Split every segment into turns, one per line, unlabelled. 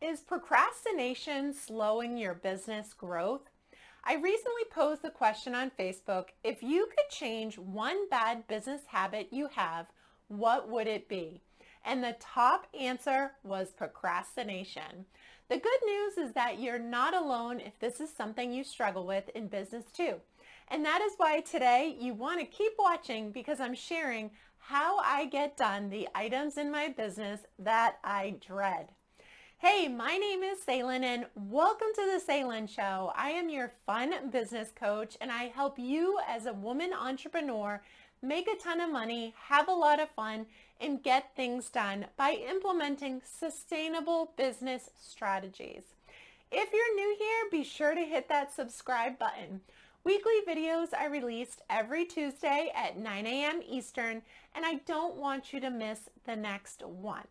Is procrastination slowing your business growth? I recently posed the question on Facebook, if you could change one bad business habit you have, what would it be? And the top answer was procrastination. The good news is that you're not alone if this is something you struggle with in business too. And that is why today you want to keep watching, because I'm sharing how I get done the items in my business that I dread. Hey, my name is Sailynn and welcome to the Sailynn Show. I am your fun business coach and I help you as a woman entrepreneur make a ton of money, have a lot of fun, and get things done by implementing sustainable business strategies. If you're new here, be sure to hit that subscribe button. Weekly videos are released every Tuesday at 9 a.m. Eastern, and I don't want you to miss the next one.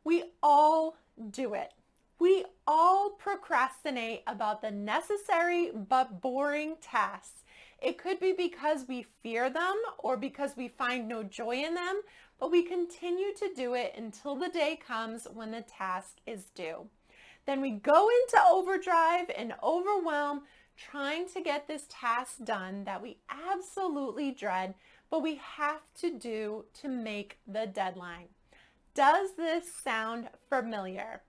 We all do it. We all procrastinate about the necessary but boring tasks. It could be because we fear them or because we find no joy in them, but we continue to do it until the day comes when the task is due. Then we go into overdrive and overwhelm trying to get this task done that we absolutely dread, but we have to do to make the deadline. Does this sound familiar?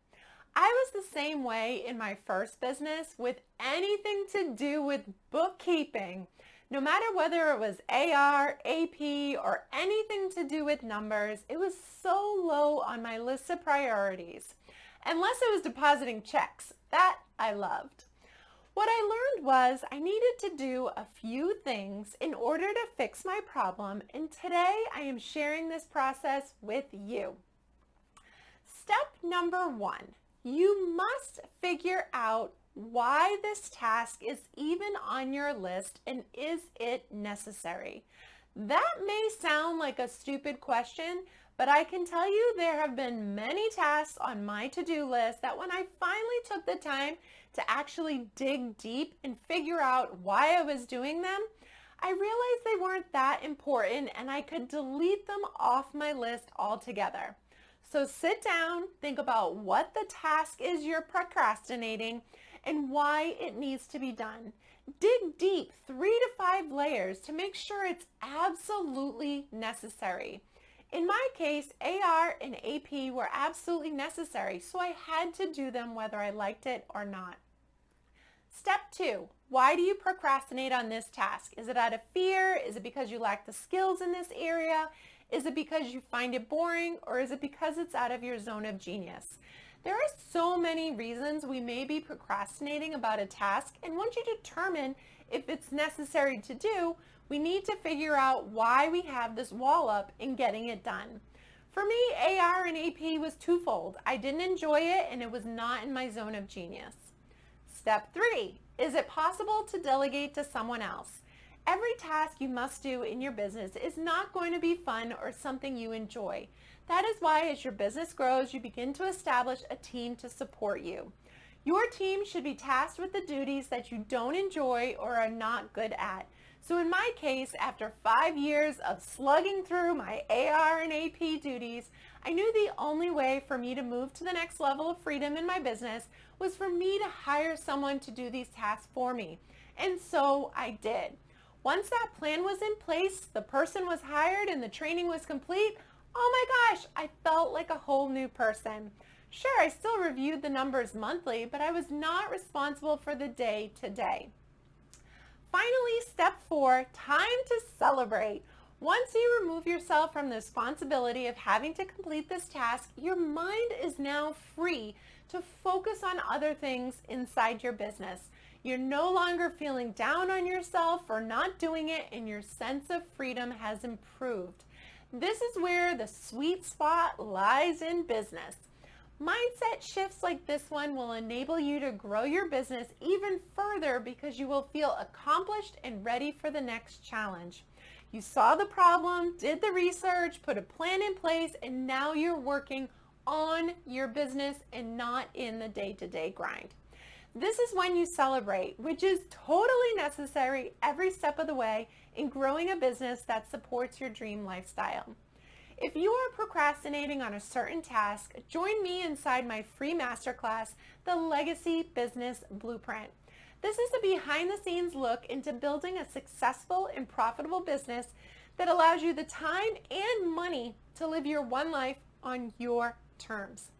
I was the same way in my first business with anything to do with bookkeeping. No matter whether it was AR, AP, or anything to do with numbers, it was so low on my list of priorities. Unless it was depositing checks, that I loved. What I learned was I needed to do a few things in order to fix my problem, and today I am sharing this process with you. Step number 1, you must figure out why this task is even on your list and is it necessary? That may sound like a stupid question, but I can tell you there have been many tasks on my to-do list that when I finally took the time to actually dig deep and figure out why I was doing them, I realized they weren't that important and I could delete them off my list altogether. So sit down, think about what the task is you're procrastinating and why it needs to be done. Dig deep 3 to 5 layers to make sure it's absolutely necessary. In my case, AR and AP were absolutely necessary, so I had to do them whether I liked it or not. Step 2, why do you procrastinate on this task? Is it out of fear? Is it because you lack the skills in this area? Is it because you find it boring, or is it because it's out of your zone of genius? There are so many reasons we may be procrastinating about a task, and once you determine if it's necessary to do, we need to figure out why we have this wall up in getting it done. For me, AR and AP was twofold. I didn't enjoy it, and it was not in my zone of genius. Step 3, is it possible to delegate to someone else? Every task you must do in your business is not going to be fun or something you enjoy. That is why as your business grows, you begin to establish a team to support you. Your team should be tasked with the duties that you don't enjoy or are not good at. So in my case, after 5 years of slugging through my AR and AP duties, I knew the only way for me to move to the next level of freedom in my business was for me to hire someone to do these tasks for me. And so I did. Once that plan was in place, the person was hired and the training was complete, oh my gosh, I felt like a whole new person. Sure, I still reviewed the numbers monthly, but I was not responsible for the day-to-day. Finally, step 4, time to celebrate. Once you remove yourself from the responsibility of having to complete this task, your mind is now free to focus on other things inside your business. You're no longer feeling down on yourself for not doing it, and your sense of freedom has improved. This is where the sweet spot lies in business. Mindset shifts like this one will enable you to grow your business even further because you will feel accomplished and ready for the next challenge. You saw the problem, did the research, put a plan in place, and now you're working on your business and not in the day-to-day grind. This is when you celebrate, which is totally necessary every step of the way in growing a business that supports your dream lifestyle. If you are procrastinating on a certain task, join me inside my free masterclass, The Legacy Business Blueprint. This is a behind-the-scenes look into building a successful and profitable business that allows you the time and money to live your one life on your terms.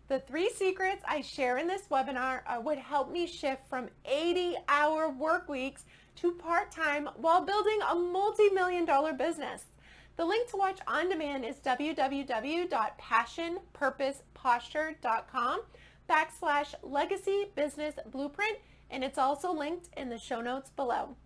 The 3 secrets I share in this webinar would help me shift from 80-hour work weeks to part-time while building a multi-million-dollar business. The link to watch on demand is www.passionpurposeposture.com/legacy business blueprint, and it's also linked in the show notes below.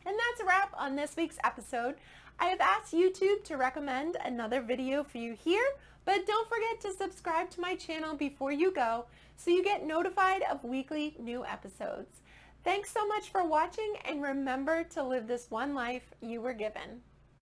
And that's a wrap on this week's episode. I have asked YouTube to recommend another video for you here, but don't forget to subscribe to my channel before you go so you get notified of weekly new episodes. Thanks so much for watching, and remember to live this one life you were given.